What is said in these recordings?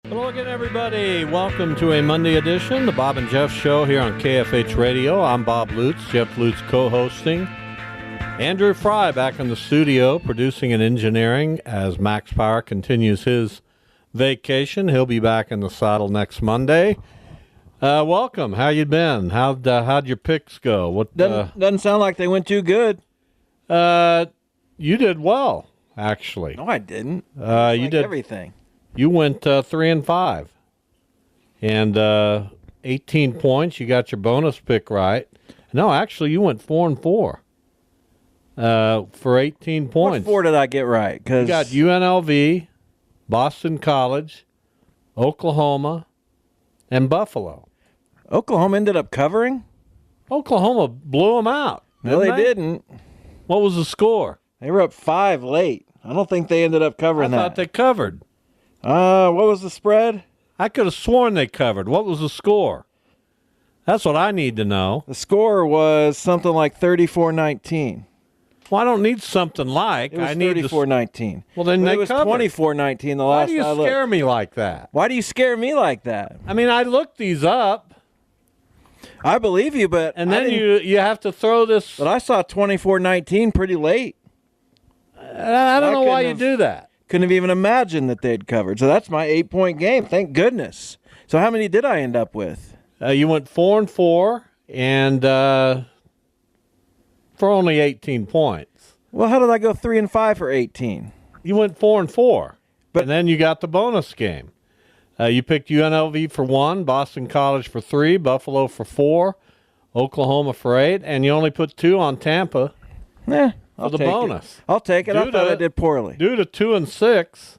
Hello again, everybody. Welcome to a Monday edition, the Bob and Jeff Show here on KFH Radio. I'm Bob Lutz, Jeff Lutz co-hosting. Andrew Fry back in the studio producing and engineering as Max Power continues his vacation. He'll be back in the saddle next Monday. Welcome. How you been? How'd your picks go? What Doesn't sound like they went too good. You did well, actually. No, I didn't. You did everything. You went 3-5, and 18 points. You got your bonus pick right. No, actually, you went 4-4 for 18 points. What 4 did I get right? You got UNLV, Boston College, Oklahoma, and Buffalo. Oklahoma ended up covering? Oklahoma blew them out. No, they didn't. What was the score? They were up 5 late. I don't think they ended up covering I thought they covered. What was the spread? I could have sworn they covered. What was the score? That's what I need to know. The score was something like 34-19. Well, I don't need something like. It was I need 34-19. Well, then they it was covered. 24-19 the Why last do you I looked. scare me like that? Why do you scare me like that? I mean, I looked these up, I believe you, but and then you have to throw this. But I saw 24-19 pretty late. I don't know why you do that. Couldn't have even imagined that they'd covered. So that's my 8-point game. Thank goodness. So how many did I end up with? You went 4-4, and for only 18 points. Well, how did I go 3-5 for 18? You went 4-4, and then you got the bonus game. You picked UNLV for 1, Boston College for 3, Buffalo for 4, Oklahoma for 8, and you only put 2 on Tampa. I'll the take bonus. I'll take it. I thought I did poorly. Due to 2-6,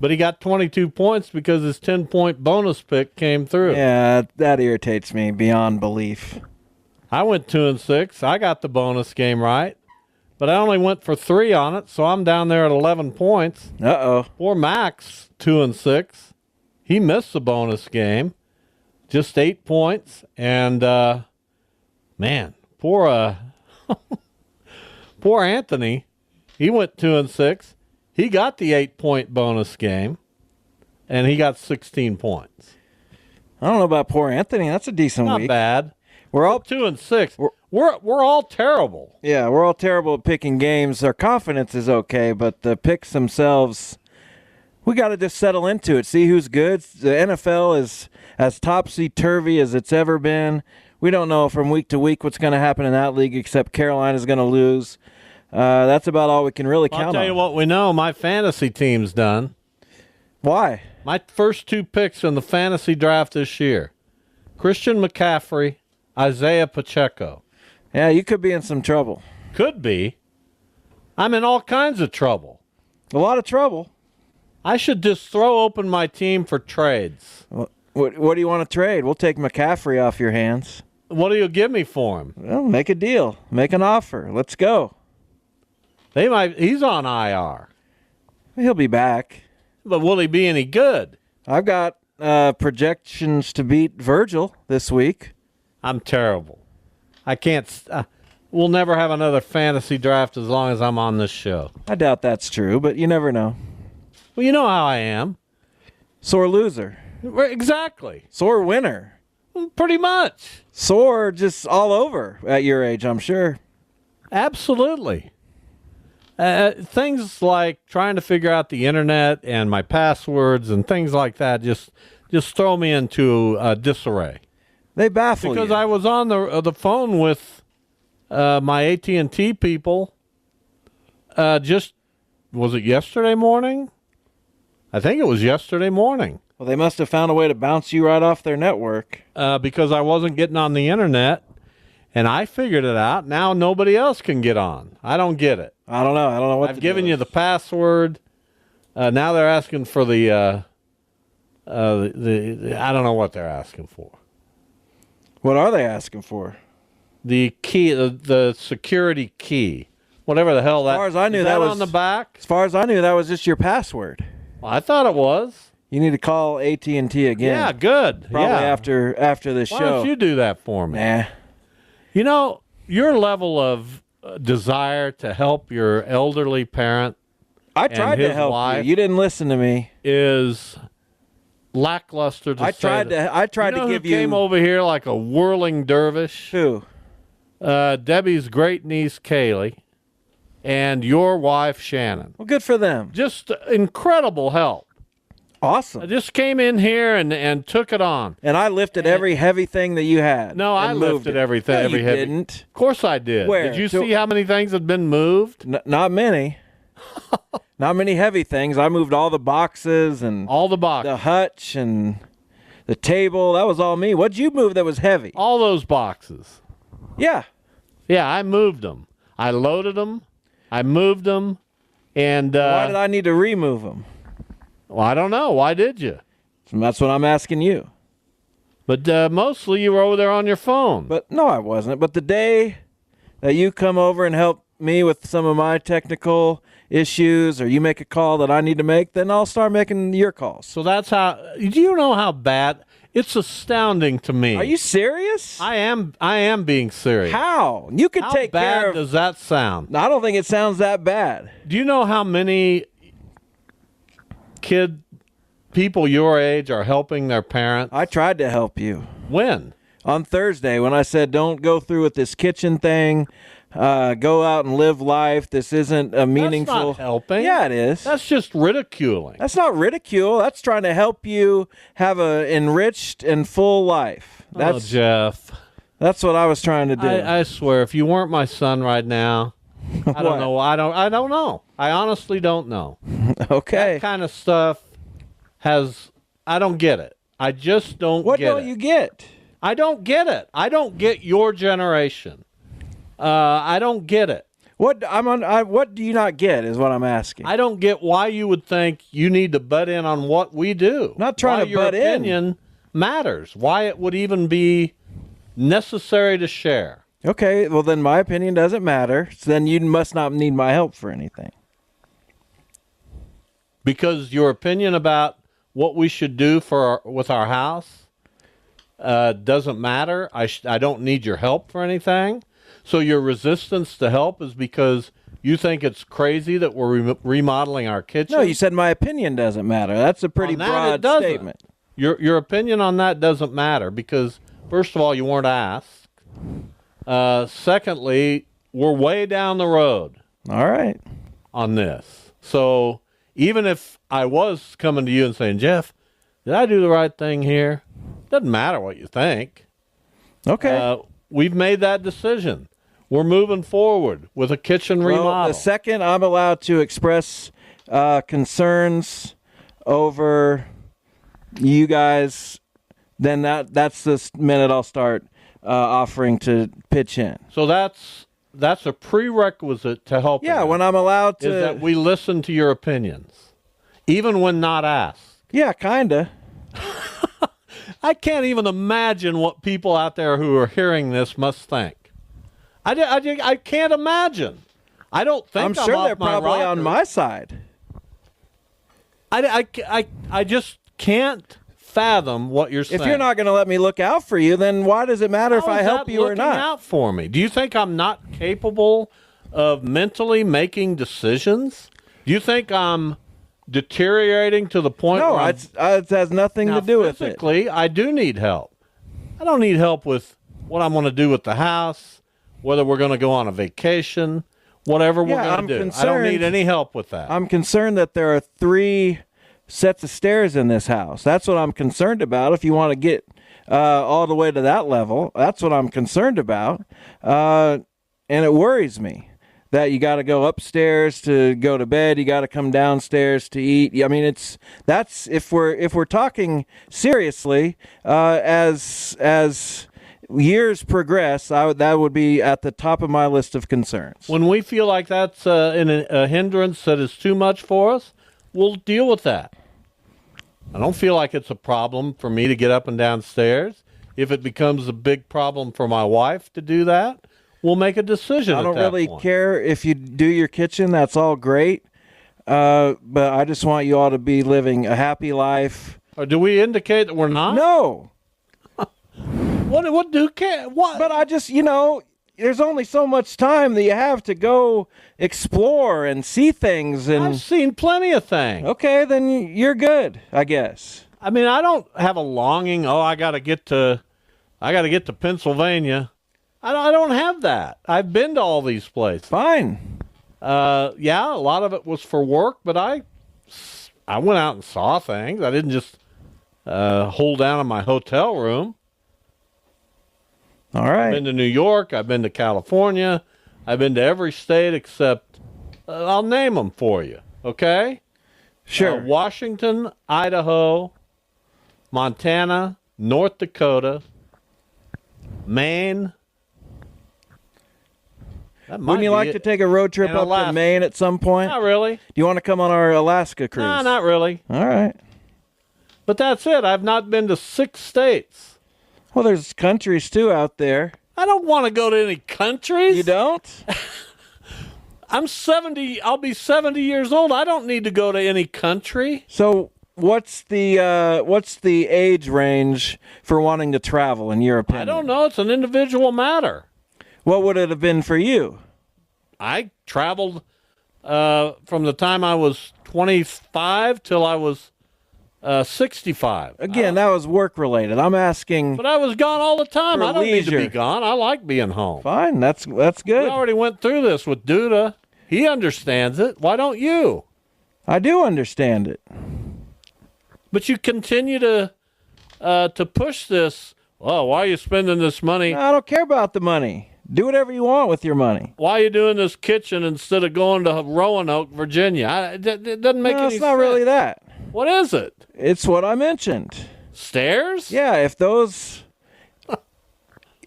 but he got 22 points because his 10-point bonus pick came through. Yeah, that irritates me beyond belief. I went 2-6. I got the bonus game right, but I only went for 3 on it, so I'm down there at 11 points. Uh-oh. Poor Max, 2-6. He missed the bonus game, just 8 points, and man, poor Anthony. He went 2-6. He got the 8-point bonus game, and he got 16 points. I don't know about poor Anthony. That's a decent Not week. bad. We're all 2-6. We're all terrible. Yeah, we're all terrible at picking games. Our confidence is okay, but the picks themselves, we got to just settle into it. See who's good. The NFL is as topsy-turvy as it's ever been. We don't know from week to week what's going to happen in that league, except Carolina's going to lose. That's about all we can really count on. I'll tell you what we know. My fantasy team's done. Why? My first 2 picks in the fantasy draft this year, Christian McCaffrey, Isaiah Pacheco. Yeah, you could be in some trouble. Could be. I'm in all kinds of trouble. A lot of trouble. I should just throw open my team for trades. What do you want to trade? We'll take McCaffrey off your hands. What do you give me for him? Well, make a deal. Make an offer. Let's go. He's on IR. He'll be back. But will he be any good? I've got projections to beat Virgil this week. I'm terrible. I can't. We'll never have another fantasy draft as long as I'm on this show. I doubt that's true, but you never know. Well, you know how I am. Sore loser. Exactly. Sore winner. Pretty much. Sore just all over at your age, I'm sure. Absolutely. Things like trying to figure out the internet and my passwords and things like that just throw me into disarray. They baffle you. Because I was on the phone with my AT&T people. Was it yesterday morning? I think it was yesterday morning. Well, they must have found a way to bounce you right off their network. Because I wasn't getting on the internet, and I figured it out. Now nobody else can get on. I don't get it. I don't know what I've given you the password. Now they're asking for the I don't know what they're asking for. What are they asking for? The key, the security key, whatever the hell that. As far as I knew, that was on the back. As far as I knew, that was just your password. Well, I thought it was. You need to call AT&T again. Yeah, good. Probably yeah. after this show. Why don't you do that for me? Nah. You know, your level of desire to help your elderly parent. I tried to help you. You didn't listen to me. Is lackluster to I say tried that. to. I tried You know to give who came you over here like a whirling dervish? Who? Debbie's great niece Kaylee and your wife Shannon. Well, good for them. Just incredible help. I Awesome. just came in here and took it on. And I lifted every heavy thing that you had. No, I and moved lifted it. everything. No, every you heavy. didn't. Of course I did. Where? Did you So- see how many things had been moved? Not many. Not many heavy things. I moved all the boxes and All the boxes. the hutch and the table. That was all me. What'd you move that was heavy? All those boxes. Yeah. Yeah, I moved them. I loaded them. I moved them. And Why did I need to remove them? well, I don't know. Why did you? That's what I'm asking you. But mostly you were over there on your phone. But no, I wasn't. But the day that you come over and help me with some of my technical issues, or you make a call that I need to make, then I'll start making your calls. So that's how. Do you know how bad? It's astounding to me. Are you serious? I am being serious. How? You could How take bad care of. does that sound? I don't think it sounds that bad. Do you know how many people your age are helping their parents? I tried to help you When? on Thursday when I said don't go through with this kitchen thing. Go out and live life. This isn't a meaningful. That's not helping. Yeah, it is. That's just ridiculing. That's not ridicule. That's trying to help you have a enriched and full life. Oh, Jeff. That's what I was trying to do. I swear, if you weren't my son right now, I What? don't know. I don't know. I honestly don't know. Okay. That kind of stuff I don't get it. I just don't What get don't it. you get? I don't get it. I don't get your generation. I don't get it. What do you not get is what I'm asking. I don't get why you would think you need to butt in on what we do. Not trying why to your butt in. opinion matters. Why it would even be necessary to share. Okay, well then my opinion doesn't matter. So then you must not need my help for anything. Because your opinion about what we should do with our house doesn't matter. I don't need your help for anything. So your resistance to help is because you think it's crazy that we're remodeling our kitchen? No, you said my opinion doesn't matter. That's a pretty On that, it broad doesn't. statement. Your opinion on that doesn't matter because, first of all, you weren't asked. Secondly, we're way down the road All right. on this. So even if I was coming to you and saying, Jeff, did I do the right thing here? Doesn't matter what you think. Okay. We've made that decision. We're moving forward with a kitchen remodel. Well, the second I'm allowed to express concerns over you guys, then that's the minute I'll start offering to pitch in. So that's a prerequisite to help. Yeah, when I'm allowed to. is that we listen to your opinions, even when not asked. Yeah, kinda. I can't even imagine what people out there who are hearing this must think. I can't imagine. I don't think I'm sure off they're my probably on rocker. my side. I just can't fathom what you're saying. If you're not going to let me look out for you, then why does it matter if How I is help that you or looking not? out for me? Do you think I'm not capable of mentally making decisions? Do you think I'm deteriorating to the point No, where it has nothing now, to do with it. physically, I do need help. I don't need help with what I'm going to do with the house, whether we're going to go on a vacation, whatever we're Yeah, going I'm to do. I don't concerned- need any help with that. I'm concerned that there are 3 sets of stairs in this house. That's what I'm concerned about. If you want to get all the way to that level, that's what I'm concerned about. And it worries me that you got to go upstairs to go to bed. You got to come downstairs to eat. I mean, that's if we're talking seriously, as years progress, that would be at the top of my list of concerns. When we feel like that's a hindrance that is too much for us, we'll deal with that. I don't feel like it's a problem for me to get up and downstairs. If it becomes a big problem for my wife to do that, we'll make a decision. I don't at that really point. care if you do your kitchen. That's all great. But I just want you all to be living a happy life. Or do we indicate that we're not? No. What do care? What? But I just, there's only so much time that you have to go explore and see things. I've And seen plenty of things. okay, then you're good, I guess. I mean, I don't have a longing. Oh, I got to get to Pennsylvania. I don't have that. I've been to all these places. Fine. Yeah, a lot of it was for work, but I went out and saw things. I didn't just hold down in my hotel room. All right. I've been to New York. I've been to California. I've been to every state except, I'll name them for you, okay? Sure. Washington, Idaho, Montana, North Dakota, Maine. Wouldn't you like to take a road trip up to Maine at some point? Not really. Do you want to come on our Alaska cruise? No, not really. All right. But that's it. I've not been to 6 states. Well, there's countries, too, out there. I don't want to go to any countries. You don't? I'm 70. I'll be 70 years old. I don't need to go to any country. So what's the age range for wanting to travel, in your opinion? I don't know. It's an individual matter. What would it have been for you? I traveled from the time I was 25 till I was 65. Again, that was work-related. I'm asking... But I was gone all the time. For I don't need to be leisure. gone. I like being home. Fine, that's We good. already went through this with Duda. He understands it. Why don't you? I do understand it. But you continue to push this. Oh, why are you spending this money? No, I don't care about the money. Do whatever you want with your money. Why are you doing this kitchen instead of going to Roanoke, Virginia? It doesn't make No, any it's not sense. really that. What is it? It's what I mentioned. Stairs? Yeah, if those...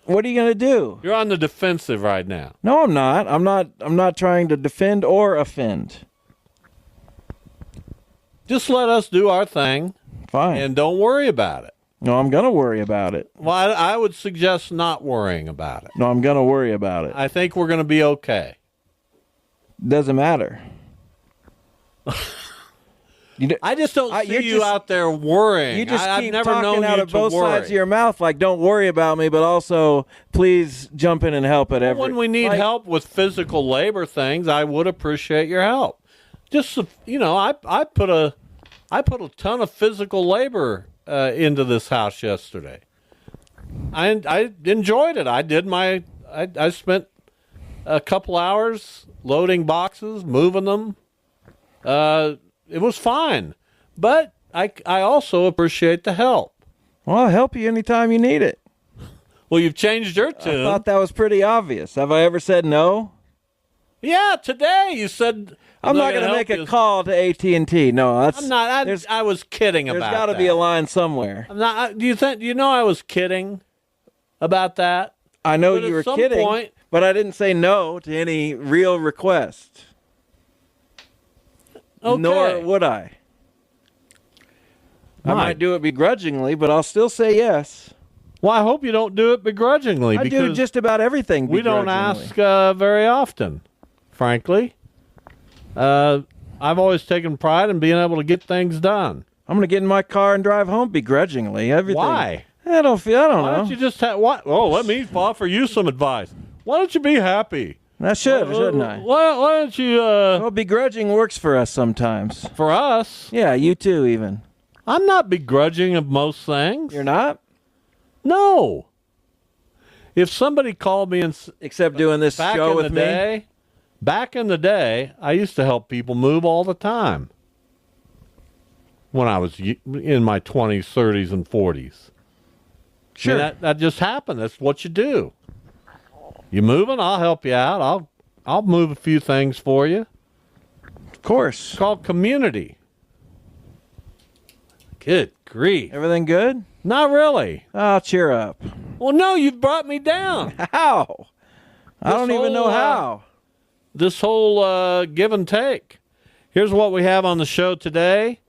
What are you going to do? You're on the defensive right now. No, I'm not. I'm not trying to defend or offend. Just let us do our thing Fine. and don't worry about it. No, I'm going to worry about it. Well, I would suggest not worrying about it. No, I'm going to worry about it. I think we're going to be okay. Doesn't matter. I just don't see you're you just- out there worrying. You just I've keep never talking known out you of to both worry. sides of your mouth, like, don't worry about me, but also, please jump in and help at every... When we need like, help with physical labor things, I would appreciate your help. Just I put a ton of physical labor into this house yesterday. I enjoyed it. I spent a couple hours loading boxes, moving them. It was fine, but I also appreciate the help. Well, I'll help you anytime you need it. Well, you've changed your I tune. thought that was pretty obvious. Have I ever said no? Yeah, today you said I'm not going to make a call to AT&T. No, that's... I'm not. there's I was kidding about that. got to be a line somewhere. I'm not. Do you know I was kidding about that? I know But you at were some kidding, point- but I didn't say no to any real request. Okay. Nor would I. I Right. might do it begrudgingly, but I'll still say yes. Well, I hope you don't do it begrudgingly. I do because just about everything we don't begrudgingly. ask very often, frankly. I've always taken pride in being able to get things done. I'm going to get in my car and drive home begrudgingly. Everything. Why? I don't Why know. don't you just have what? Oh, let me offer you some advice. Why don't you be happy? I should, shouldn't I? Why don't you? Well, begrudging works for us sometimes. For us, Yeah, you too, even. I'm not begrudging of most things. You're not? No. If somebody called me and Except doing this back show in with the me? day, back in the day, I used to help people move all the time. When I was in my 20s, 30s, and 40s. Sure. I mean, that just happened. That's what you do. You moving? I'll help you out. I'll move a few things for you. Of course. It's called community. Good grief. Everything good? Not really. Oh, cheer up. Well, no, you've brought me down. How? I This don't even know whole, how. This whole give and take. Here's what we have on the show today.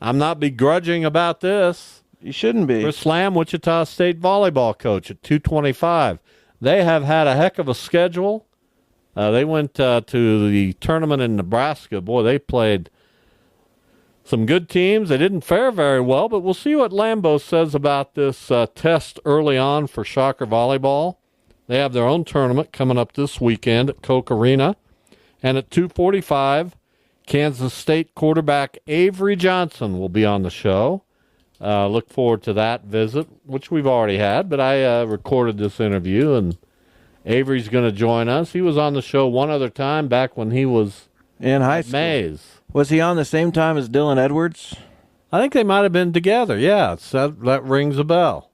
I'm not begrudging about this. You shouldn't be. Chris Lamb, Wichita State volleyball coach at 225. They have had a heck of a schedule. They went to the tournament in Nebraska. Boy, they played some good teams. They didn't fare very well, but we'll see what Lambeau says about this test early on for Shocker volleyball. They have their own tournament coming up this weekend at Koch Arena. And at 2:45, Kansas State quarterback Avery Johnson will be on the show. Look forward to that visit, which we've already had, but I recorded this interview, and Avery's going to join us. He was on the show one other time back when he was in high school. Mays. Was he on the same time as Dylan Edwards? I think they might have been together. Yeah, that rings a bell.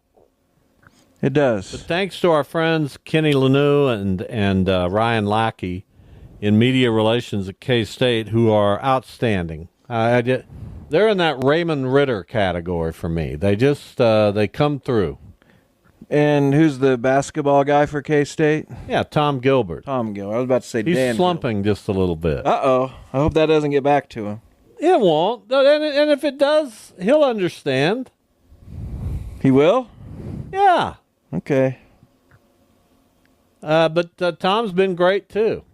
It does. But thanks to our friends Kenny Lanou and Ryan Lackey in media relations at K-State, who are outstanding. They're in that Raymond Ritter category for me. They just they come through. And who's the basketball guy for K-State? Yeah, Tom Gilbert. Tom Gilbert. I was about to say He's Dan slumping just a little bit. Uh-oh. I hope that doesn't get back to him. It won't. And if it does, he'll understand. He will? Yeah. Okay. But Tom's been great, too.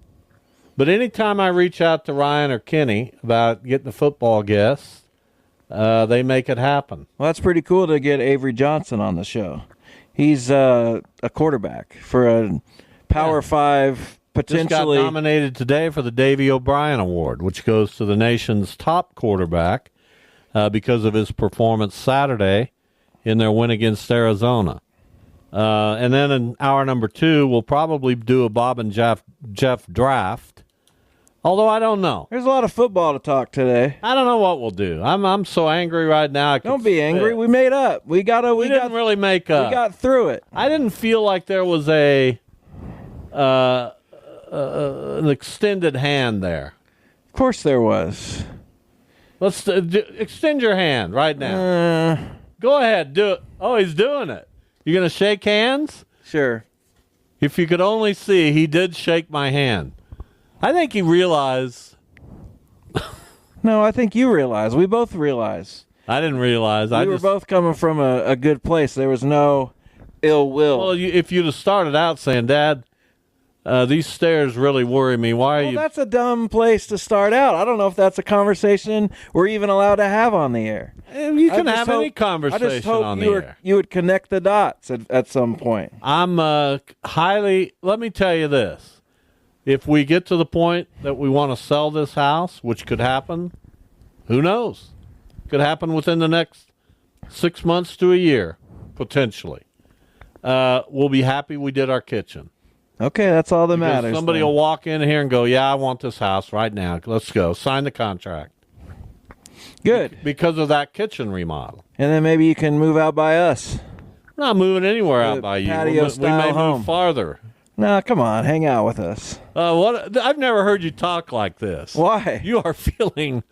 But anytime I reach out to Ryan or Kenny about getting a football guest, they make it happen. Well, that's pretty cool to get Avery Johnson on the show. He's a quarterback for a Power 5, potentially. Just got nominated today for the Davey O'Brien Award, which goes to the nation's top quarterback because of his performance Saturday in their win against Arizona. And then in hour number 2, we'll probably do a Bob and Jeff draft. Although I don't know. There's a lot of football to talk today. I don't know what we'll do. I'm so angry right now. Don't be angry. We made up. We didn't really make up. We got through it. I didn't feel like there was an extended hand there. Of course there was. Let's extend your hand right now. Go ahead, do it. Oh, he's doing it. You gonna shake hands? Sure. If you could only see, he did shake my hand. I think he realized. No, I think you realize. We both realize. I didn't realize. We were both coming from a good place. There was no ill will. Well, if you'd have started out saying, Dad, these stairs really worry me. Why are you... That's a dumb place to start out. I don't know if that's a conversation we're even allowed to have on the air. You can have any conversation on the air. I just hope you would connect the dots at some point. I'm highly... Let me tell you this. If we get to the point that we want to sell this house, which could happen, who knows? Could happen within the next 6 months to a year, potentially. We'll be happy we did our kitchen. Okay, that's all that matters. Somebody will walk in here and go, yeah, I want this house right now. Let's go. Sign the contract. Good. Because of that kitchen remodel. And then maybe you can move out by us. I'm not moving anywhere out by you. We may move farther. No, come on, hang out with us. I've never heard you talk like this. Why? You are feeling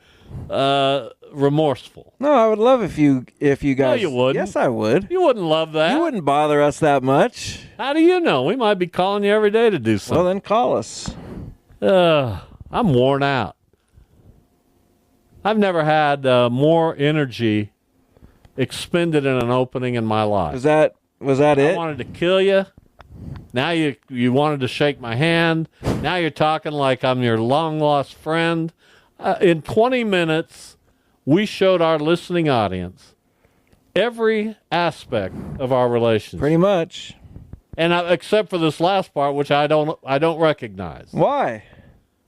remorseful. No, I would love if you guys. No, you wouldn't. Yes, I would. You wouldn't love that. You wouldn't bother us that much. How do you know? We might be calling you every day to do something. Well, then call us. I'm worn out. I've never had more energy expended in an opening in my life. Was that it? I wanted to kill you. Now you wanted to shake my hand. Now you're talking like I'm your long-lost friend. In 20 minutes, we showed our listening audience every aspect of our relationship. Pretty much. And except for this last part, which I don't recognize. Why?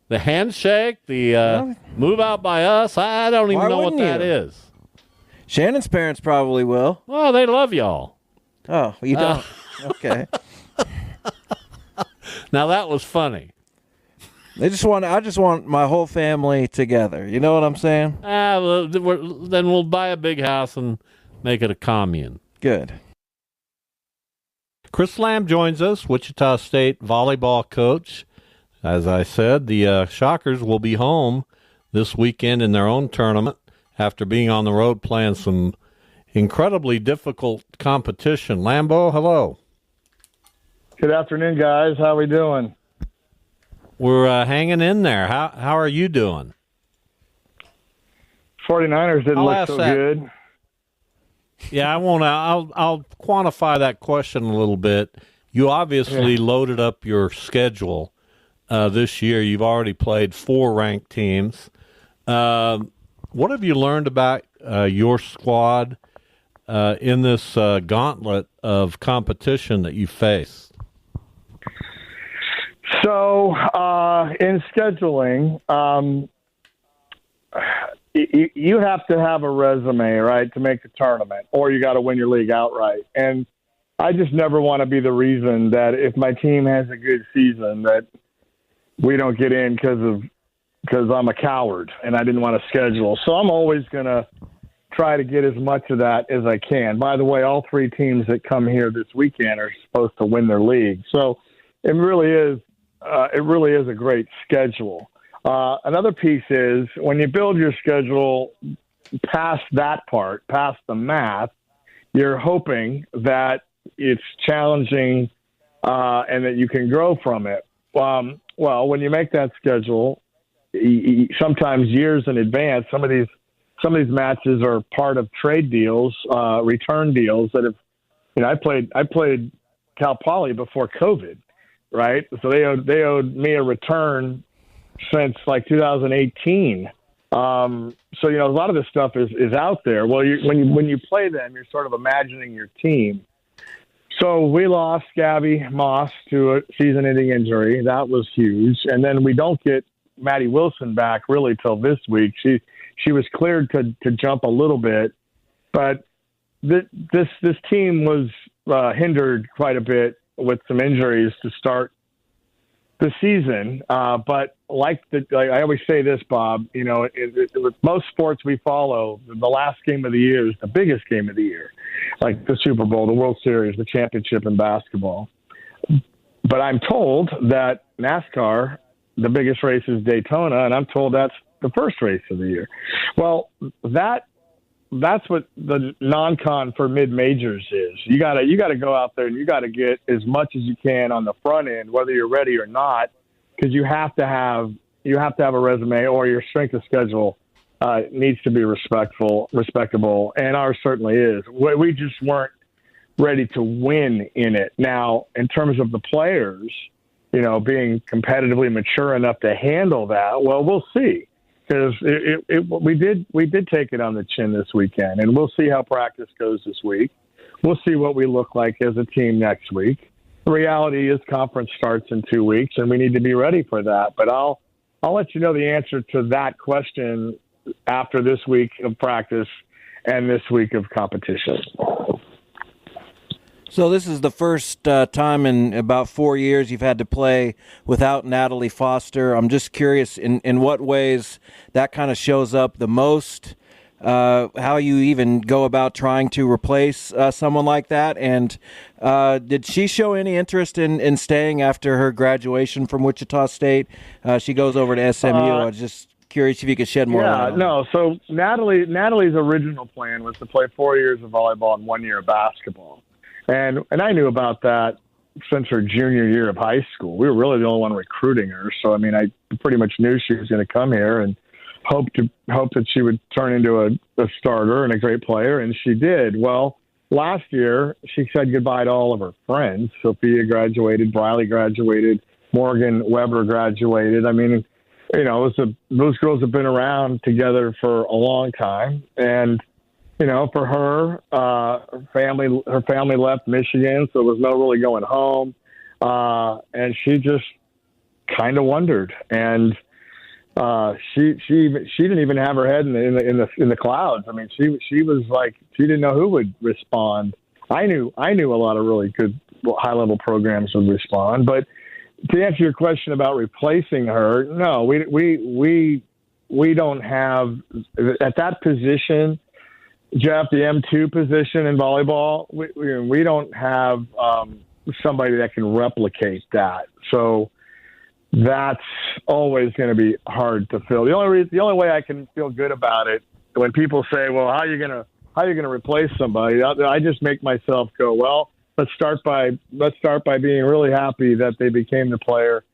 The handshake, the move out by us, I don't even know what that is. Shannon's parents probably will. Well, they love y'all. Oh, you don't? Okay. Now that was funny. I just want my whole family together. You know what I'm saying? Well, then we'll buy a big house and make it a commune. Good. Chris Lamb joins us, Wichita State volleyball coach. As I said, the Shockers will be home this weekend in their own tournament after being on the road playing some incredibly difficult competition. Lambo, hello. Good afternoon, guys. How we doing? We're hanging in there. How are you doing? 49ers didn't look so good. Yeah, I'll quantify that question a little bit. You obviously loaded up your schedule this year. You've already played 4 ranked teams. What have you learned about your squad in this gauntlet of competition that you face? So, in scheduling, you have to have a resume, right, to make the tournament, or you got to win your league outright. And I just never want to be the reason that if my team has a good season that we don't get in because I'm a coward and I didn't want to schedule. So I'm always going to try to get as much of that as I can. By the way, all three teams that come here this weekend are supposed to win their league. So it really is a great schedule. Another piece is when you build your schedule past that part, past the math, you're hoping that it's challenging and that you can grow from it. Well, when you make that schedule, sometimes years in advance, some of these matches are part of trade deals, return deals that have. I played Cal Poly before COVID, right? So they owed me a return since like 2018. So a lot of this stuff is out there. Well, when you play them, you're sort of imagining your team. So we lost Gabby Moss to a season-ending injury. That was huge. And then we don't get Maddie Wilson back really till this week. She was cleared to jump a little bit, but this team was hindered quite a bit with some injuries to start the season. But like I always say this, Bob, with most sports we follow, the last game of the year is the biggest game of the year, like the Super Bowl, the World Series, the championship in basketball. But I'm told that NASCAR, the biggest race is Daytona, and I'm told that's the first race of the year. Well, that's what the non-con for mid-majors is. You gotta go out there and you gotta get as much as you can on the front end, whether you're ready or not, because you have to have a resume, or your strength of schedule needs to be respectable, and ours certainly is. We just weren't ready to win in it. Now, in terms of the players, being competitively mature enough to handle that, well, we'll see. Because we did take it on the chin this weekend, and we'll see how practice goes this week. We'll see what we look like as a team next week. The reality is conference starts in 2 weeks, and we need to be ready for that. But I'll let you know the answer to that question after this week of practice and this week of competition. So this is the first time in about 4 years you've had to play without Natalie Foster. I'm just curious in what ways that kind of shows up the most, how you even go about trying to replace someone like that. And did she show any interest in staying after her graduation from Wichita State? She goes over to SMU. I was just curious if you could shed more light on that. So Natalie's original plan was to play 4 years of volleyball and 1 year of basketball. And I knew about that since her junior year of high school. We were really the only one recruiting her. So, I pretty much knew she was going to come here and hope that she would turn into a starter and a great player. And she did. Well, last year, she said goodbye to all of her friends. Sophia graduated, Briley graduated, Morgan Weber graduated. Those girls have been around together for a long time. And for her, her family left Michigan, so there was no really going home, and she just kind of wondered. And she didn't even have her head in the clouds. She was like, she didn't know who would respond. I knew a lot of really good high level programs would respond, but to answer your question about replacing her, no, we don't have at that position. Jeff, the M2 position in volleyball, we don't have somebody that can replicate that. So that's always going to be hard to fill. The only way I can feel good about it when people say, "Well, how are you going to replace somebody?" I just make myself go, "Well, let's start by being really happy that they became the player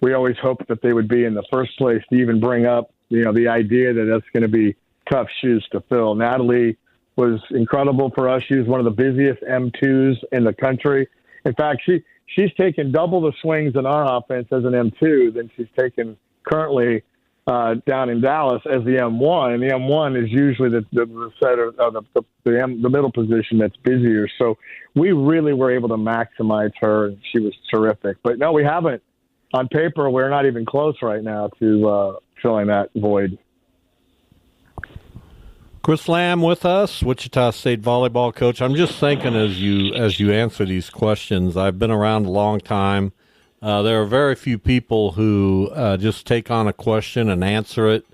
we always hoped that they would be in the first place." To even bring up, the idea that that's going to be tough shoes to fill. Natalie was incredible for us. She was one of the busiest M2s in the country. In fact, she's taken double the swings in our offense as an M2 than she's taken currently down in Dallas as the M1. And the M1 is usually the setter of the middle position that's busier. So we really were able to maximize her, and she was terrific. But no, we haven't. On paper, we're not even close right now to filling that void. Chris Lamb with us, Wichita State volleyball coach. I'm just thinking as you answer these questions, I've been around a long time. There are very few people who just take on a question and answer it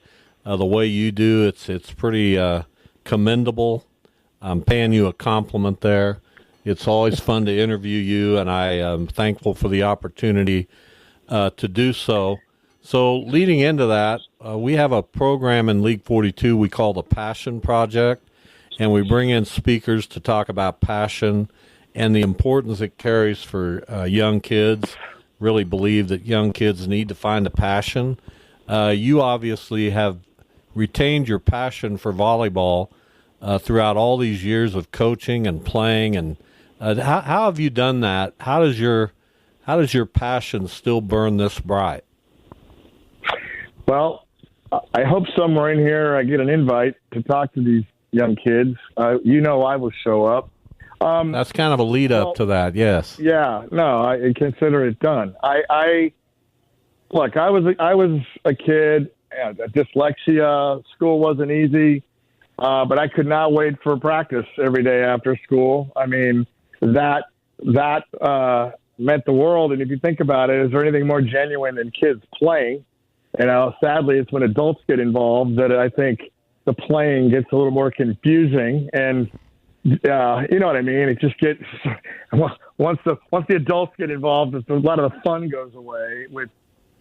the way you do. It's pretty commendable. I'm paying you a compliment there. It's always fun to interview you, and I am thankful for the opportunity to do so. So leading into that, we have a program in League 42 we call the Passion Project, and we bring in speakers to talk about passion and the importance it carries for young kids. Really believe that young kids need to find a passion. You obviously have retained your passion for volleyball throughout all these years of coaching and playing. And how have you done that? How does your passion still burn this bright? Well, I hope somewhere in here I get an invite to talk to these young kids. I will show up. That's kind of a lead up to that, yes. Yeah, no, I consider it done. I was a kid, dyslexia, school wasn't easy, but I could not wait for practice every day after school. I mean, that meant the world. And if you think about it, is there anything more genuine than kids playing? Sadly, it's when adults get involved that I think the playing gets a little more confusing. And you know what I mean? It just gets once the adults get involved, a lot of the fun goes away with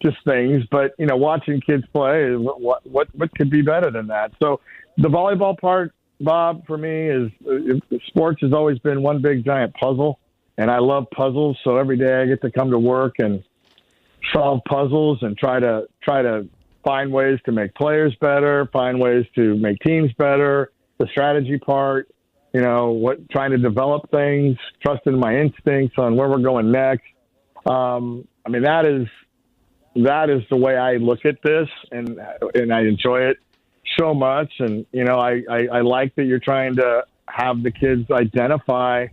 just things. But watching kids play, what could be better than that? So the volleyball part, Bob, for me is sports has always been one big giant puzzle, and I love puzzles. So every day I get to come to work and solve puzzles and try to find ways to make players better, find ways to make teams better. The strategy part, trying to develop things, trusting my instincts on where we're going next. That is the way I look at this, and I enjoy it so much. And I like that you're trying to have the kids identify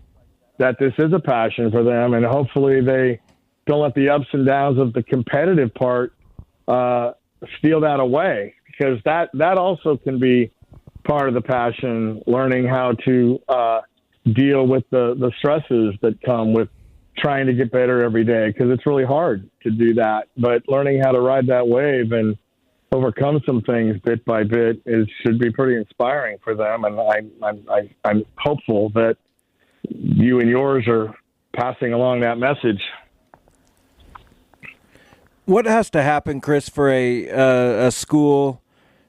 that this is a passion for them, and hopefully they don't let the ups and downs of the competitive part steal that away, because that also can be part of the passion, learning how to deal with the stresses that come with trying to get better every day, because it's really hard to do that. But learning how to ride that wave and overcome some things bit by bit should be pretty inspiring for them. And I'm hopeful that you and yours are passing along that message. What has to happen, Chris, for a school?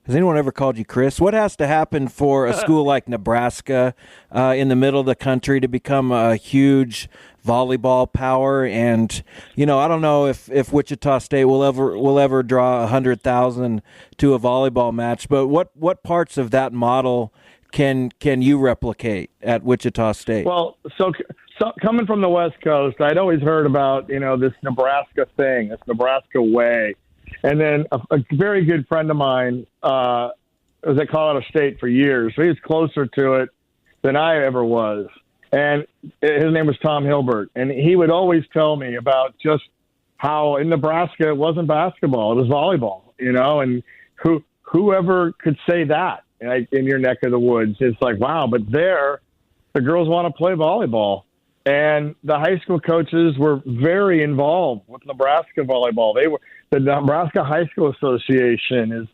Has anyone ever called you Chris? What has to happen for a school like Nebraska in the middle of the country to become a huge volleyball power? And I don't know if Wichita State will ever draw 100,000 to a volleyball match, but what parts of that model can you replicate at Wichita State? Well, so coming from the West Coast, I'd always heard about this Nebraska thing, this Nebraska way. And then a very good friend of mine was at Colorado State for years. So he was closer to it than I ever was. And his name was Tom Hilbert. And he would always tell me about just how in Nebraska it wasn't basketball, it was volleyball, and whoever could say that in your neck of the woods. It's like, wow, but there the girls want to play volleyball. And the high school coaches were very involved with Nebraska volleyball. The Nebraska High School Association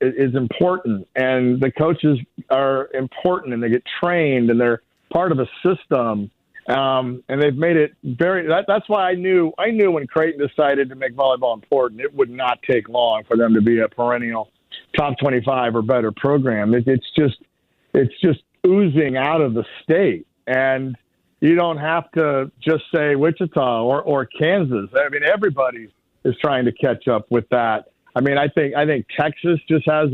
is important, and the coaches are important, and they get trained, and they're part of a system. And they've made it very. That's why I knew when Creighton decided to make volleyball important, it would not take long for them to be a perennial top 25 or better program. It's just oozing out of the state, and you don't have to just say Wichita or Kansas. I mean, everybody is trying to catch up with that. I mean, I think Texas just has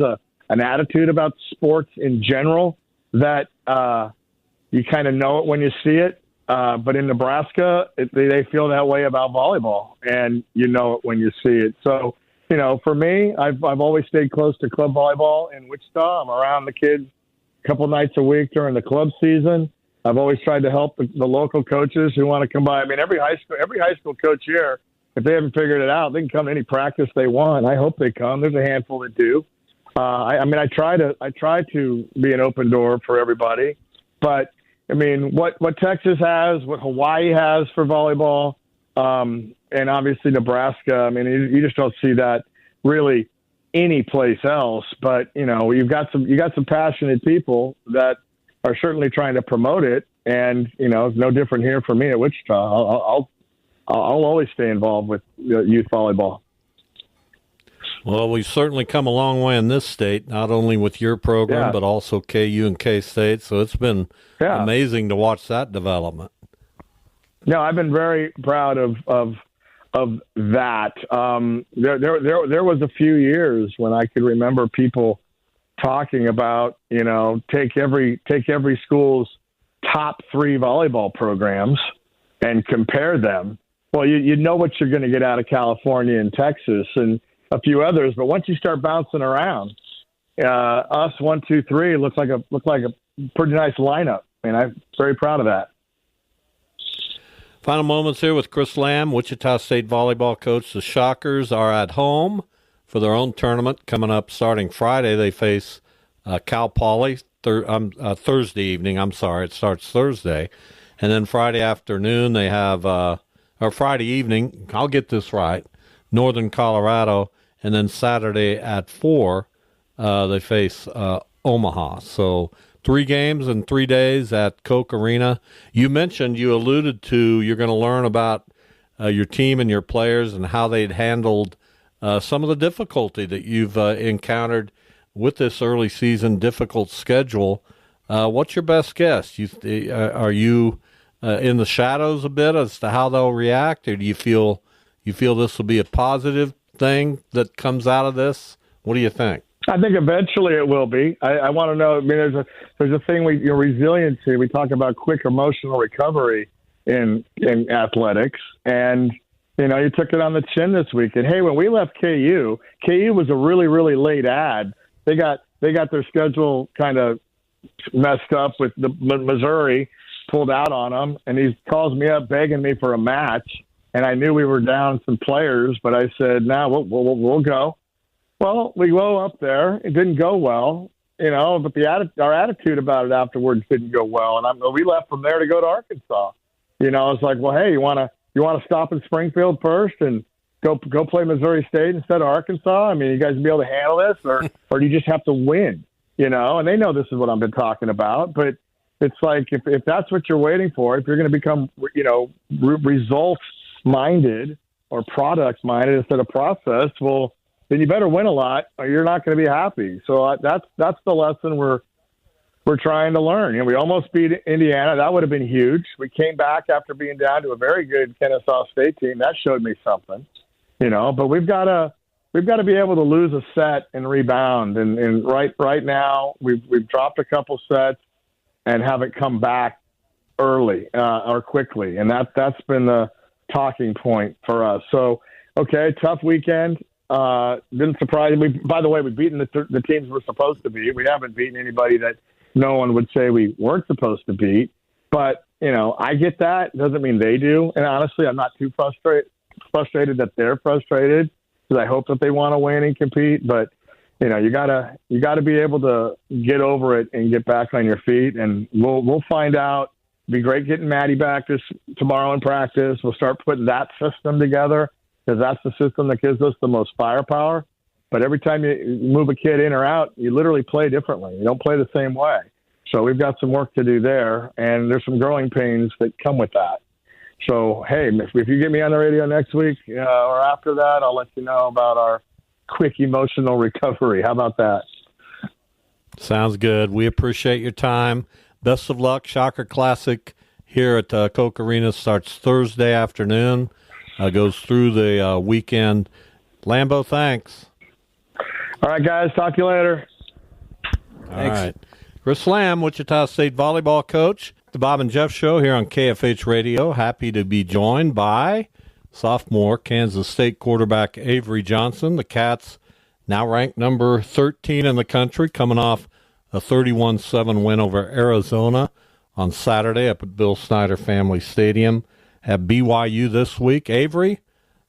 an attitude about sports in general that you kind of know it when you see it. But in Nebraska, they feel that way about volleyball, and you know it when you see it. So, for me, I've always stayed close to club volleyball in Wichita. I'm around the kids a couple nights a week during the club season. I've always tried to help the local coaches who want to come by. I mean, every high school coach here, if they haven't figured it out, they can come to any practice they want. I hope they come. There's a handful that do. I mean, I try to be an open door for everybody, but I mean, what Texas has, what Hawaii has for volleyball, and obviously Nebraska. I mean, you just don't see that really any place else. But you got some passionate people that are certainly trying to promote it, and it's no different here for me at Wichita. I'll always stay involved with youth volleyball. Well, we've certainly come a long way in this state, not only with your program, but also KU and K-State. So it's been amazing to watch that development. No, I've been very proud of that. There was a few years when I could remember people talking about, take every school's top 3 volleyball programs and compare them. Well, you know what you're going to get out of California and Texas and a few others, but once you start bouncing around, us 1, 2, 3 looked like a pretty nice lineup, and I'm very proud of that. Final moments here with Chris Lamb, Wichita State volleyball coach. The Shockers are at home for their own tournament coming up starting Friday. They face Cal Poly Thursday evening. I'm sorry, it starts Thursday, and then Friday afternoon they have or Friday evening. I'll get this right. Northern Colorado. And then Saturday at 4, they face Omaha. So 3 games in 3 days at Koch Arena. You alluded to you're going to learn about your team and your players and how they'd handled some of the difficulty that you've encountered with this early season difficult schedule. What's your best guess? Are you in the shadows a bit as to how they'll react, or do you feel this will be a positive thing that comes out of this? What do you think? I think eventually it will be. I want to know. I mean, there's a thing resiliency. We talk about quick emotional recovery in athletics, and you took it on the chin this week. And hey, when we left KU was a really, really late ad. They got their schedule kind of messed up with the Missouri pulled out on them, and he calls me up begging me for a match. And I knew we were down some players, but I said, "No, we'll go." Well, we go up there. It didn't go well, but our attitude about it afterwards didn't go well. And we left from there to go to Arkansas. It's like, well, hey, you want to stop in Springfield first and go play Missouri State instead of Arkansas? I mean, you guys be able to handle this, or do you just have to win? And they know this is what I've been talking about, but it's like if that's what you're waiting for, if you're going to become results minded or product minded instead of process, well, then you better win a lot or you're not going to be happy. So that's the lesson we're trying to learn. We almost beat Indiana. That would have been huge. We came back after being down to a very good Kennesaw State team. That showed me something, but we've got to be able to lose a set and rebound. And right now we've dropped a couple sets and haven't come back early or quickly. And that's been the talking point for us. So, okay, tough weekend. Didn't surprise me. By the way, we've beaten the teams we're supposed to beat. We haven't beaten anybody that no one would say we weren't supposed to beat. But, I get that. Doesn't mean they do. And honestly, I'm not too frustrated that they're frustrated because I hope that they want to win and compete. But, you gotta be able to get over it and get back on your feet. And we'll find out. It'd be great getting Maddie back tomorrow in practice. We'll start putting that system together because that's the system that gives us the most firepower. But every time you move a kid in or out, you literally play differently. You don't play the same way. So we've got some work to do there, and there's some growing pains that come with that. So, hey, if you get me on the radio next week or after that, I'll let you know about our quick emotional recovery. How about that? Sounds good. We appreciate your time. Best of luck. Shocker Classic here at Koch Arena starts Thursday afternoon, goes through the weekend. Lambo, thanks. All right, guys. Talk to you later. All right. Chris Lamb, Wichita State volleyball coach. The Bob and Jeff Show here on KFH Radio. Happy to be joined by sophomore Kansas State quarterback Avery Johnson. The Cats now ranked number 13 in the country, coming off a 31-7 win over Arizona on Saturday up at Bill Snyder Family Stadium at BYU this week. Avery,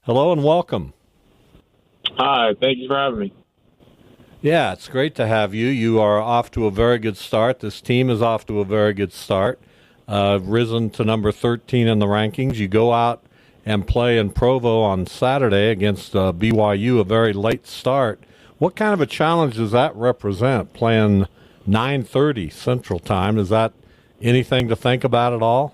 hello and welcome. Hi, thank you for having me. Yeah, it's great to have you. You are off to a very good start. This team is off to a very good start. Risen to number 13 in the rankings. You go out and play in Provo on Saturday against BYU, a very late start. What kind of a challenge does that represent, playing 9:30 Central Time? Is that anything to think about at all?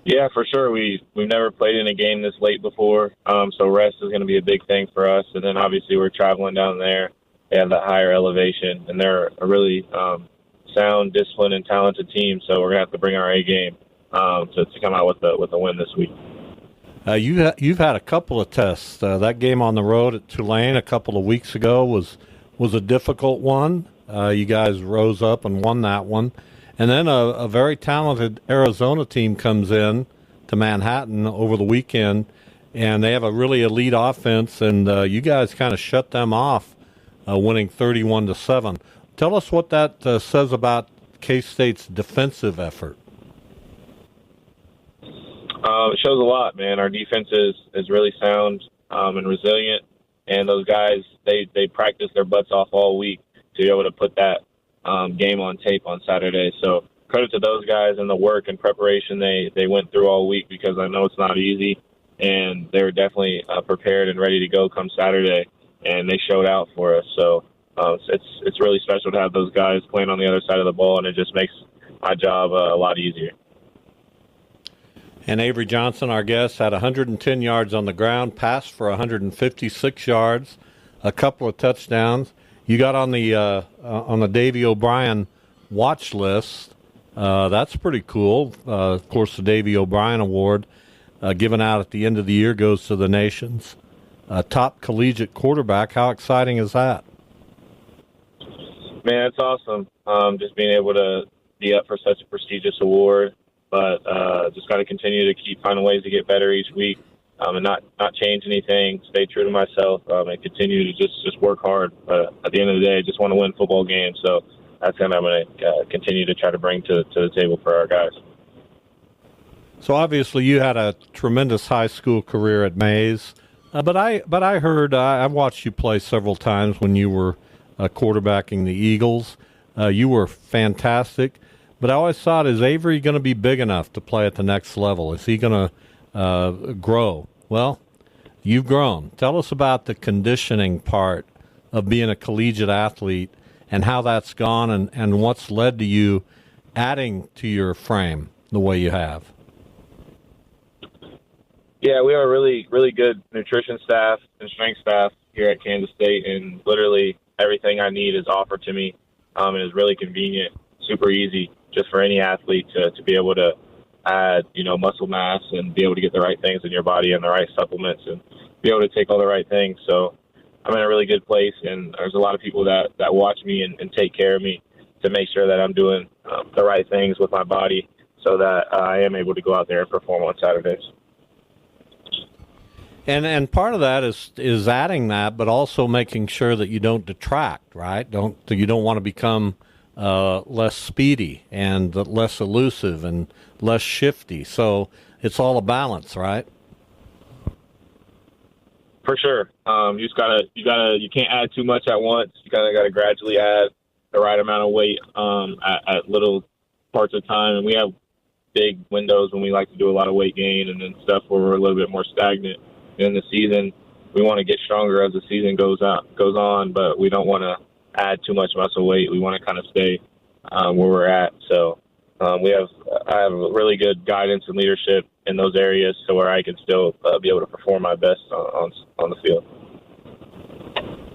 Yeah, for sure. We've never played in a game this late before, so rest is going to be a big thing for us. And then obviously we're traveling down there. They have that higher elevation, and they're a really sound, disciplined, and talented team. So we're going to have to bring our A game to come out with a win this week. You've had a couple of tests. That game on the road at Tulane a couple of weeks ago was a difficult one. You guys rose up and won that one. And then a very talented Arizona team comes in to Manhattan over the weekend, and they have a really elite offense, and you guys kind of shut them off, winning 31-7. Tell us what that says about K-State's defensive effort. It shows a lot, man. Our defense is really sound and resilient, and those guys, they practice their butts off all week to be able to put that game on tape on Saturday. So credit to those guys and the work and preparation they went through all week, because I know it's not easy, and they were definitely prepared and ready to go come Saturday, and they showed out for us. So it's really special to have those guys playing on the other side of the ball, and it just makes my job a lot easier. And Avery Johnson, our guest, had 110 yards on the ground, passed for 156 yards, a couple of touchdowns. You got on the Davey O'Brien watch list. That's pretty cool. Of course, the Davey O'Brien Award, given out at the end of the year, goes to the nation's top collegiate quarterback. How exciting is that? Man, it's awesome. Just being able to be up for such a prestigious award, but just got to continue to keep finding ways to get better each week, and not change anything, stay true to myself, and continue to just work hard. But at the end of the day, I just want to win football games, so that's what I'm going to continue to try to bring to the table for our guys. So obviously you had a tremendous high school career at Mays, but I heard I've watched you play several times when you were quarterbacking the Eagles. You were fantastic. But I always thought, is Avery going to be big enough to play at the next level? Is he going to grow? Well, you've grown. Tell us about the conditioning part of being a collegiate athlete and how that's gone, and what's led to you adding to your frame the way you have. Yeah, we have a really, really good nutrition staff and strength staff here at Kansas State, and literally everything I need is offered to me, and is really convenient, super easy, just for any athlete to be able to add, muscle mass and be able to get the right things in your body and the right supplements and be able to take all the right things. So I'm in a really good place, and there's a lot of people that watch me and take care of me to make sure that I'm doing the right things with my body so that I am able to go out there and perform on Saturdays. And part of that is adding that, but also making sure that you don't detract, right? You don't want to become less speedy and less elusive and less shifty. So it's all a balance, right? For sure. You can't add too much at once. You kind of got to gradually add the right amount of weight at little parts of time. And we have big windows when we like to do a lot of weight gain, and then stuff where we're a little bit more stagnant in the season. We want to get stronger as the season goes on, but we don't want to add too much muscle weight. We want to kind of stay where we're at. So I have really good guidance and leadership in those areas, so where I can still be able to perform my best on the field.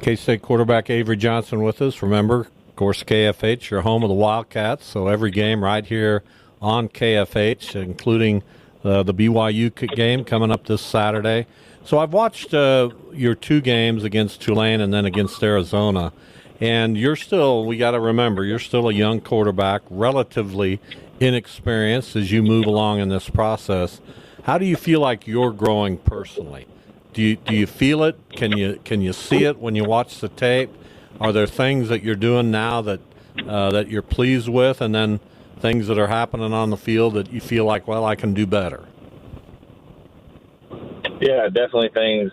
K-State quarterback Avery Johnson with us. Remember, of course, KFH, your home of the Wildcats. So every game right here on KFH, including the BYU game coming up this Saturday. So I've watched your two games against Tulane and then against Arizona. And we got to remember, you're still a young quarterback, relatively inexperienced as you move along in this process. How do you feel like you're growing personally? Do you feel it? Can you see it when you watch the tape? Are there things that you're doing now that you're pleased with, and then things that are happening on the field that you feel like, well, I can do better? Yeah, definitely things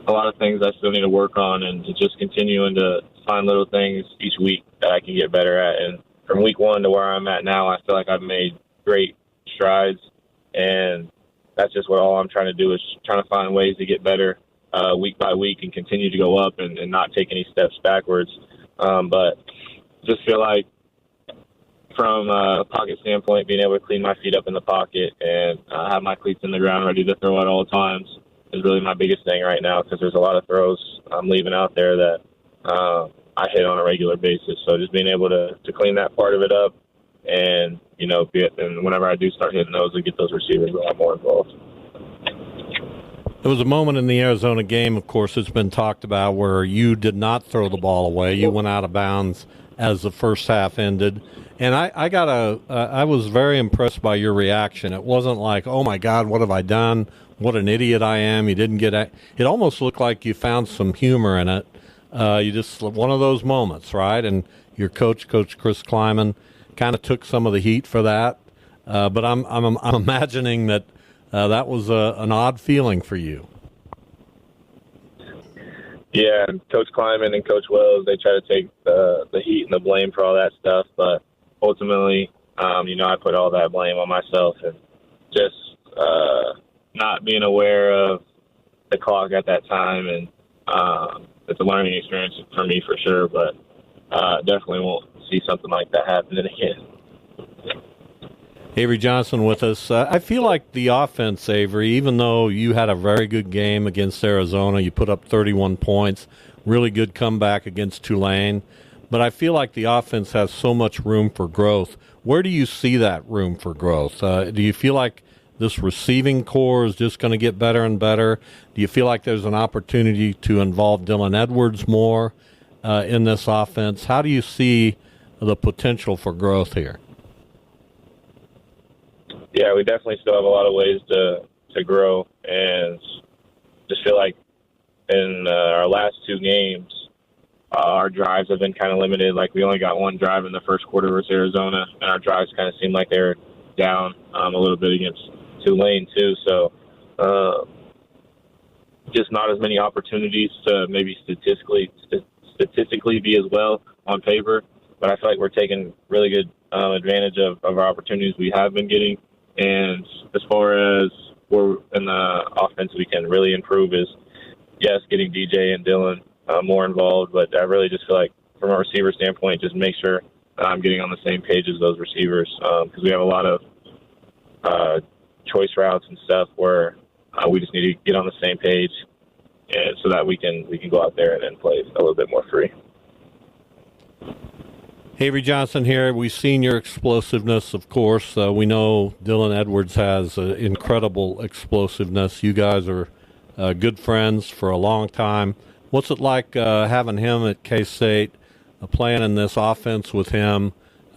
a lot of things I still need to work on, and just continuing to find little things each week that I can get better at. And from week one to where I'm at now, I feel like I've made great strides, and that's just what all I'm trying to do is trying to find ways to get better week by week and continue to go up and not take any steps backwards. But just feel like from a pocket standpoint, being able to clean my feet up in the pocket and have my cleats in the ground ready to throw at all times is really my biggest thing right now, because there's a lot of throws I'm leaving out there that I hit on a regular basis. So just being able to clean that part of it up and, and whenever I do start hitting those, to get those receivers a lot more involved. There was a moment in the Arizona game, of course, it's been talked about, where you did not throw the ball away. You went out of bounds as the first half ended. And I was very impressed by your reaction. It wasn't like, oh my God, what have I done? What an idiot I am. You didn't get it. It almost looked like you found some humor in it. You just, one of those moments, right? And your Coach Chris Kleiman, kind of took some of the heat for that. But I'm imagining that that was an odd feeling for you. Yeah, Coach Kleiman and Coach Wells, they try to take the heat and the blame for all that stuff, but ultimately, I put all that blame on myself, and just not being aware of the clock at that time, and it's a learning experience for me for sure, but definitely won't see something like that happening again. Avery Johnson with us. I feel like the offense, Avery, even though you had a very good game against Arizona, you put up 31 points, really good comeback against Tulane, but I feel like the offense has so much room for growth. Where do you see that room for growth? Do you feel like this receiving core is just going to get better and better? Do you feel like there's an opportunity to involve Dylan Edwards more in this offense? How do you see the potential for growth here? Yeah, we definitely still have a lot of ways to grow, and just feel like in our last two games, our drives have been kind of limited. Like, we only got one drive in the first quarter versus Arizona, and our drives kind of seemed like they were down a little bit against Tulane too. So just not as many opportunities to maybe statistically be as well on paper. But I feel like we're taking really good advantage of our opportunities we have been getting. And as far as where in the offense we can really improve is, yes, getting DJ and Dylan more involved. But I really just feel like from a receiver standpoint, just make sure that I'm getting on the same page as those receivers, because we have a lot of choice routes and stuff where we just need to get on the same page, and so that we can go out there and then play a little bit more free. Avery Johnson here. We've seen your explosiveness, of course. We know Dylan Edwards has incredible explosiveness. You guys are good friends for a long time. What's it like having him at K-State, playing in this offense with him,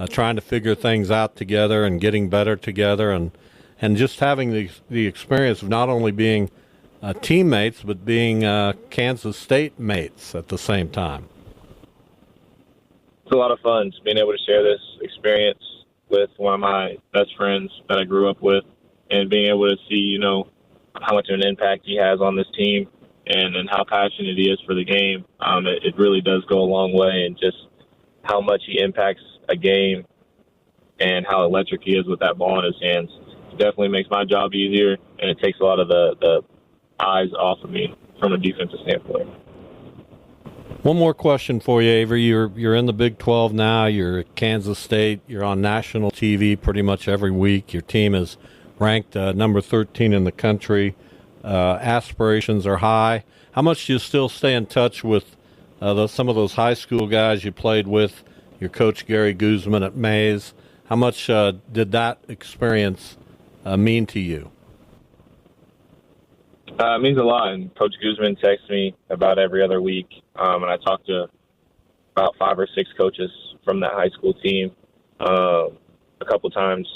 trying to figure things out together and getting better together, and just having the experience of not only being teammates but being Kansas State mates at the same time? It's a lot of fun just being able to share this experience with one of my best friends that I grew up with, and being able to see, how much of an impact he has on this team and how passionate he is for the game. It really does go a long way, and just how much he impacts a game and how electric he is with that ball in his hands. It definitely makes my job easier, and it takes a lot of the eyes off of me from a defensive standpoint. One more question for you, Avery. You're in the Big 12 now. You're at Kansas State. You're on national TV pretty much every week. Your team is ranked number 13 in the country. Aspirations are high. How much do you still stay in touch with some of those high school guys you played with, your coach Gary Guzman at Mays? How much did that experience mean to you? It means a lot, and Coach Guzman texts me about every other week, and I talk to about 5 or 6 coaches from that high school team a couple times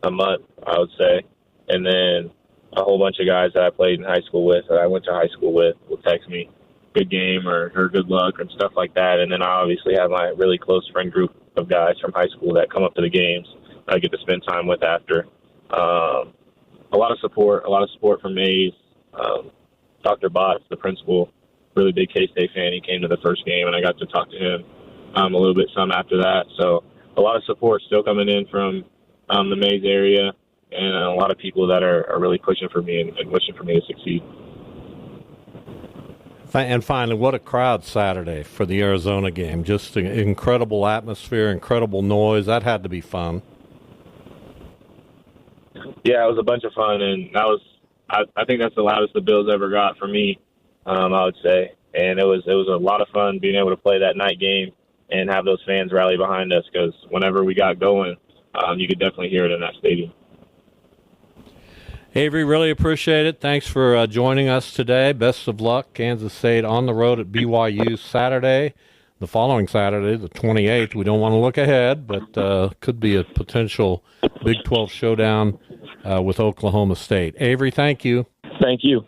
a month, I would say, and then a whole bunch of guys that I played in high school with, that I went to high school with, will text me good game or good luck and stuff like that, and then I obviously have my really close friend group of guys from high school that come up to the games I get to spend time with after. A lot of support from Mays. Dr. Botts, the principal, really big K-State fan. He came to the first game, and I got to talk to him a little bit some after that. So a lot of support still coming in from the Mays area, and a lot of people that are really pushing for me and wishing for me to succeed. And finally, what a crowd Saturday for the Arizona game. Just an incredible atmosphere, incredible noise. That had to be fun. Yeah, it was a bunch of fun, and that was I think that's the loudest the Bills ever got for me, I would say. And it was a lot of fun being able to play that night game and have those fans rally behind us, because whenever we got going, you could definitely hear it in that stadium. Avery, really appreciate it. Thanks for joining us today. Best of luck. Kansas State on the road at BYU Saturday. The following Saturday, the 28th. We don't want to look ahead, but could be a potential Big 12 showdown with Oklahoma State. Avery, thank you. Thank you.